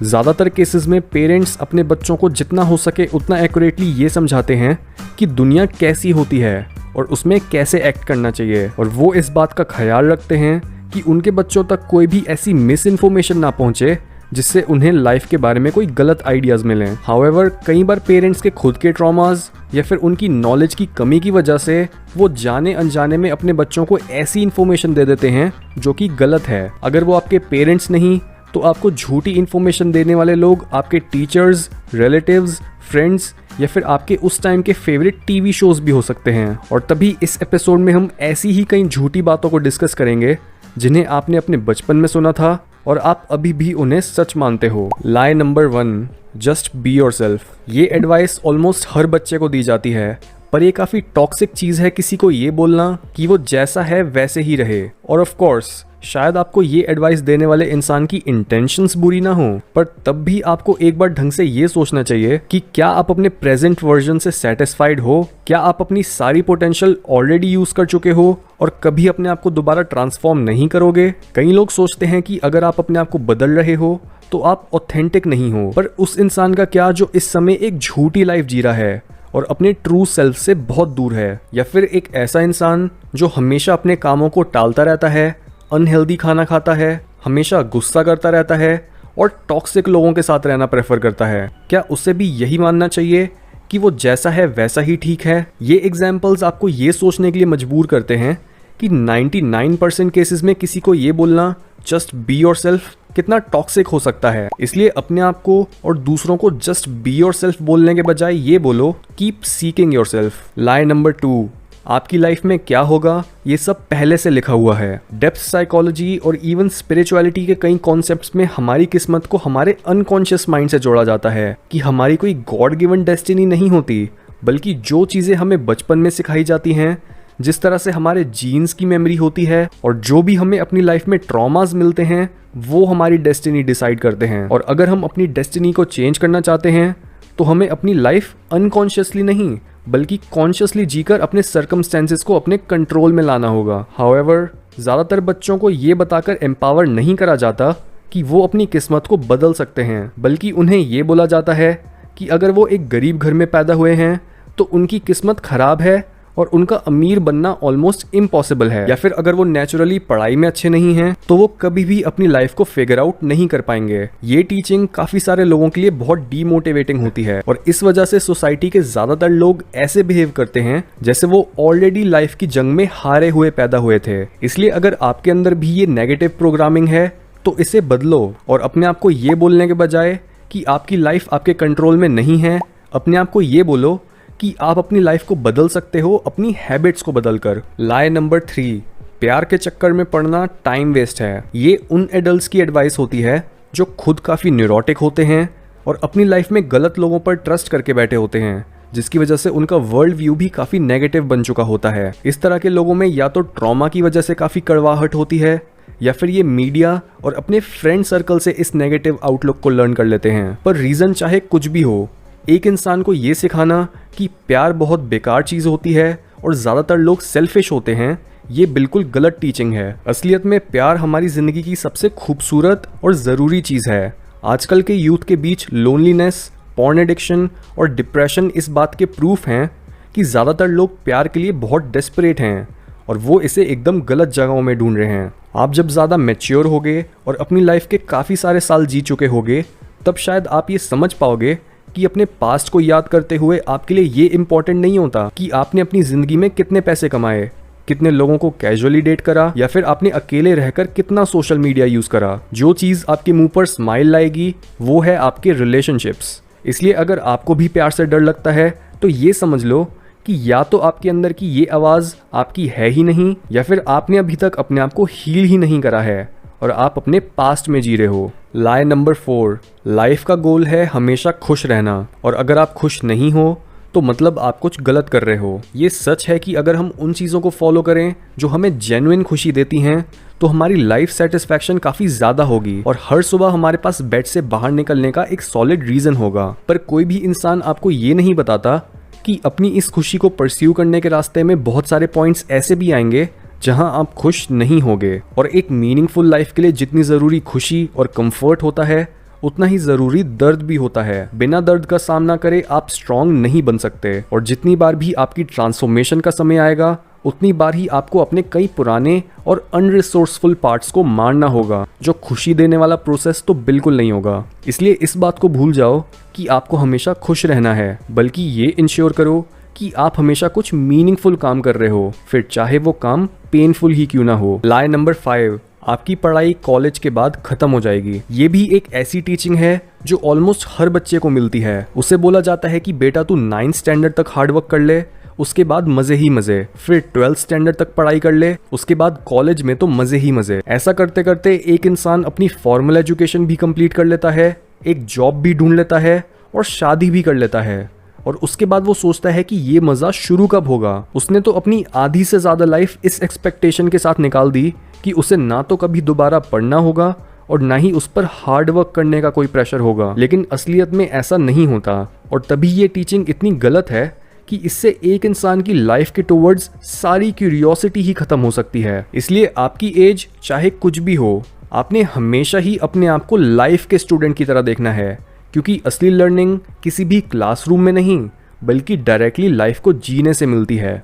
ज़्यादातर केसेस में पेरेंट्स अपने बच्चों को जितना हो सके उतना एक्यूरेटली ये समझाते हैं कि दुनिया कैसी होती है और उसमें कैसे एक्ट करना चाहिए, और वो इस बात का ख्याल रखते हैं कि उनके बच्चों तक कोई भी ऐसी मिस इन्फॉर्मेशन ना पहुंचे जिससे उन्हें लाइफ के बारे में कोई गलत आइडियाज़ मिलें। हाउएवर कई बार पेरेंट्स के खुद के ट्रॉमास या फिर उनकी नॉलेज की कमी की वजह से वो जाने अनजाने में अपने बच्चों को ऐसी इन्फॉर्मेशन दे देते हैं जो कि गलत है। अगर वो आपके पेरेंट्स नहीं तो आपको झूठी इन्फॉर्मेशन देने वाले लोग आपके टीचर्स, रिलेटिव्स, फ्रेंड्स या फिर आपके उस टाइम के फेवरेट टीवी शोज भी हो सकते हैं। और तभी इस एपिसोड में हम ऐसी ही कई झूठी बातों को डिस्कस करेंगे जिन्हें आपने अपने बचपन में सुना था और आप अभी भी उन्हें सच मानते हो। लाई नंबर 1, जस्ट बी योरसेल्फ। ये एडवाइस ऑलमोस्ट हर बच्चे को दी जाती है, पर ये काफ़ी टॉक्सिक चीज़ है किसी को ये बोलना कि वो जैसा है वैसे ही रहे। और ऑफ कोर्स शायद आपको ये एडवाइस देने वाले इंसान की इंटेंशंस बुरी ना हो, पर तब भी आपको एक बार ढंग से ये सोचना चाहिए कि क्या आप अपने प्रेजेंट वर्जन से सेटिस्फाइड हो, क्या आप अपनी सारी पोटेंशियल ऑलरेडी यूज कर चुके हो और कभी अपने आप को दोबारा ट्रांसफॉर्म नहीं करोगे। कई लोग सोचते हैं कि अगर आप अपने आप को बदल रहे हो तो आप ऑथेंटिक नहीं हो, पर उस इंसान का क्या जो इस समय एक झूठी लाइफ जी रहा है और अपने ट्रू सेल्फ से बहुत दूर है, या फिर एक ऐसा इंसान जो हमेशा अपने कामों को टालता रहता है, अनहेल्दी खाना खाता है, हमेशा गुस्सा करता रहता है और टॉक्सिक लोगों के साथ रहना प्रेफर करता है। क्या उसे भी यही मानना चाहिए कि वो जैसा है वैसा ही ठीक है? ये एग्जाम्पल्स आपको ये सोचने के लिए मजबूर करते हैं कि 99% केसेस में किसी को ये बोलना जस्ट बी योरसेल्फ कितना टॉक्सिक हो सकता है। इसलिए अपने आप को और दूसरों को जस्ट बी योरसेल्फ बोलने के बजाय ये बोलो कीप सीकिंग योरसेल्फ। लाई नंबर 2, आपकी लाइफ में क्या होगा ये सब पहले से लिखा हुआ है। डेप्थ साइकोलॉजी और इवन स्पिरिचुअलिटी के कई कॉन्सेप्ट्स में हमारी किस्मत को हमारे अनकॉन्शियस माइंड से जोड़ा जाता है कि हमारी कोई गॉड गिवन डेस्टिनी नहीं होती, बल्कि जो चीज़ें हमें बचपन में सिखाई जाती हैं, जिस तरह से हमारे जीन्स की मेमोरी होती है और जो भी हमें अपनी लाइफ में ट्रॉमास मिलते हैं वो हमारी डेस्टिनी डिसाइड करते हैं। और अगर हम अपनी डेस्टिनी को चेंज करना चाहते हैं तो हमें अपनी लाइफ अनकॉन्शियसली नहीं बल्कि कॉन्शियसली जीकर अपने सर्कमस्टेंसेस को अपने कंट्रोल में लाना होगा। हाउएवर ज़्यादातर बच्चों को ये बताकर एम्पावर नहीं करा जाता कि वो अपनी किस्मत को बदल सकते हैं, बल्कि उन्हें ये बोला जाता है कि अगर वो एक गरीब घर में पैदा हुए हैं तो उनकी किस्मत खराब है और उनका अमीर बनना ऑलमोस्ट इम्पॉसिबल है, या फिर अगर वो नेचुरली पढ़ाई में अच्छे नहीं हैं तो वो कभी भी अपनी लाइफ को फिगर आउट नहीं कर पाएंगे। ये टीचिंग काफ़ी सारे लोगों के लिए बहुत डीमोटिवेटिंग होती है और इस वजह से सोसाइटी के ज़्यादातर लोग ऐसे बिहेव करते हैं जैसे वो ऑलरेडी लाइफ की जंग में हारे हुए पैदा हुए थे। इसलिए अगर आपके अंदर भी ये नेगेटिव प्रोग्रामिंग है तो इसे बदलो और अपने आप को ये बोलने के बजाय कि आपकी लाइफ आपके कंट्रोल में नहीं है, अपने आप को ये बोलो कि आप अपनी लाइफ को बदल सकते हो अपनी हैबिट्स को बदलकर। लाई नंबर 3, प्यार के चक्कर में पड़ना टाइम वेस्ट है। ये उन एडल्ट्स की एडवाइस होती है जो खुद काफ़ी न्यूरोटिक होते हैं और अपनी लाइफ में गलत लोगों पर ट्रस्ट करके बैठे होते हैं, जिसकी वजह से उनका वर्ल्ड व्यू भी काफ़ी नेगेटिव बन चुका होता है। इस तरह के लोगों में या तो ट्रॉमा की वजह से काफ़ी कड़वाहट होती है या फिर ये मीडिया और अपने फ्रेंड सर्कल से इस नेगेटिव आउटलुक को लर्न कर लेते हैं। पर रीज़न चाहे कुछ भी हो, एक इंसान को ये सिखाना कि प्यार बहुत बेकार चीज़ होती है और ज़्यादातर लोग सेल्फिश होते हैं, ये बिल्कुल गलत टीचिंग है। असलियत में प्यार हमारी ज़िंदगी की सबसे खूबसूरत और ज़रूरी चीज़ है। आजकल के यूथ के बीच लोनलीनेस, पॉर्न एडिक्शन और डिप्रेशन इस बात के प्रूफ हैं कि ज़्यादातर लोग प्यार के लिए बहुत डेस्परेट हैं और वो इसे एकदम गलत जगहों में ढूंढ रहे हैं। आप जब ज़्यादा मैच्योर होगे और अपनी लाइफ के काफ़ी सारे साल जी चुके होगे, तब शायद आप ये समझ पाओगे कि अपने पास्ट को याद करते हुए आपके लिए ये इम्पोर्टेंट नहीं होता कि आपने अपनी ज़िंदगी में कितने पैसे कमाए, कितने लोगों को कैजुअली डेट करा या फिर आपने अकेले रहकर कितना सोशल मीडिया यूज़ करा। जो चीज़ आपके मुंह पर स्माइल लाएगी वो है आपके रिलेशनशिप्स। इसलिए अगर आपको भी प्यार से डर लगता है तो ये समझ लो कि या तो आपके अंदर की ये आवाज़ आपकी है ही नहीं, या फिर आपने अभी तक अपने आप को हील ही नहीं करा है और आप अपने पास्ट में जी रहे हो। लाई नंबर 4, लाइफ का गोल है हमेशा खुश रहना, और अगर आप खुश नहीं हो तो मतलब आप कुछ गलत कर रहे हो। ये सच है कि अगर हम उन चीज़ों को फॉलो करें जो हमें जेन्युइन खुशी देती हैं तो हमारी लाइफ सेटिस्फैक्शन काफ़ी ज़्यादा होगी और हर सुबह हमारे पास बेड से बाहर निकलने का एक सॉलिड रीज़न होगा। पर कोई भी इंसान आपको ये नहीं बताता कि अपनी इस खुशी को परस्यू करने के रास्ते में बहुत सारे पॉइंट्स ऐसे भी आएंगे जहां आप खुश नहीं होगे। और एक मीनिंगफुल लाइफ के लिए जितनी ज़रूरी खुशी और कंफर्ट होता है, उतना ही ज़रूरी दर्द भी होता है। बिना दर्द का सामना करे आप स्ट्रांग नहीं बन सकते। और जितनी बार भी आपकी ट्रांसफॉर्मेशन का समय आएगा, उतनी बार ही आपको अपने कई पुराने और अनरिसोर्सफुल पार्ट्स को मारना होगा। जो खुशी देने वाला प्रोसेस तो बिल्कुल नहीं होगा। इसलिए इस बात को भूल जाओ कि आपको हमेशा खुश रहना है, बल्कि ये इंश्योर करो कि आप हमेशा कुछ मीनिंगफुल काम कर रहे हो, फिर चाहे वो काम पेनफुल ही क्यों ना हो। लाई नंबर 5, आपकी पढ़ाई कॉलेज के बाद खत्म हो जाएगी। ये भी एक ऐसी टीचिंग है जो ऑलमोस्ट हर बच्चे को मिलती है। उसे बोला जाता है कि बेटा तू 9th स्टैंडर्ड तक हार्डवर्क कर ले, उसके बाद मजे ही मजे, फिर 12th स्टैंडर्ड तक पढ़ाई कर ले, उसके बाद कॉलेज में तो मजे ही मजे। ऐसा करते करते एक इंसान अपनी फॉर्मल एजुकेशन भी कंप्लीट कर लेता है, एक जॉब भी ढूंढ लेता है और शादी भी कर लेता है। और उसके बाद वो सोचता है कि ये मजा शुरू कब होगा। उसने तो अपनी आधी से ज्यादा लाइफ इस एक्सपेक्टेशन के साथ निकाल दी कि उसे ना तो कभी दोबारा पढ़ना होगा और ना ही उस पर हार्ड वर्क करने का कोई प्रेशर होगा। लेकिन असलियत में ऐसा नहीं होता, और तभी ये टीचिंग इतनी गलत है कि इससे एक इंसान की लाइफ के टुवर्ड्स सारी क्यूरियोसिटी ही खत्म हो सकती है। इसलिए आपकी एज चाहे कुछ भी हो, आपने हमेशा ही अपने आप को लाइफ के स्टूडेंट की तरह देखना है, क्योंकि असली लर्निंग किसी भी क्लासरूम में नहीं, बल्कि डायरेक्टली लाइफ को जीने से मिलती है।